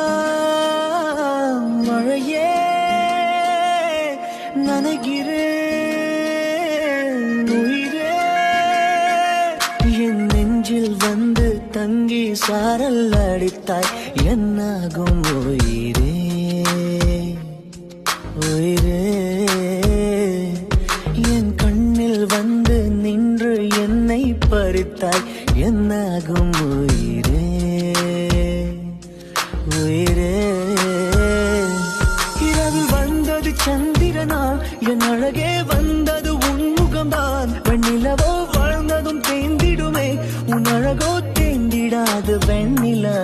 மனசெல்லாம் மழையே நனைகிறேன் உயிரே என் நெஞ்சில் வந்து தங்கி சாரல் அடித்தாய் என்னாகும் உயிரே உயிரே என் கண்ணில் வந்து நின்று என்னை பறித்தாய் என்னாகும் உயிரே உயிரே இரவில் வந்தது சந்திரனால் என் அழகே வந்தது உன்முகம்தான் வெண்ணிலவோ வாழ்ந்ததும் தேந்திடுமே உன் அழகோ தேந்திடாது வெண்ணிலா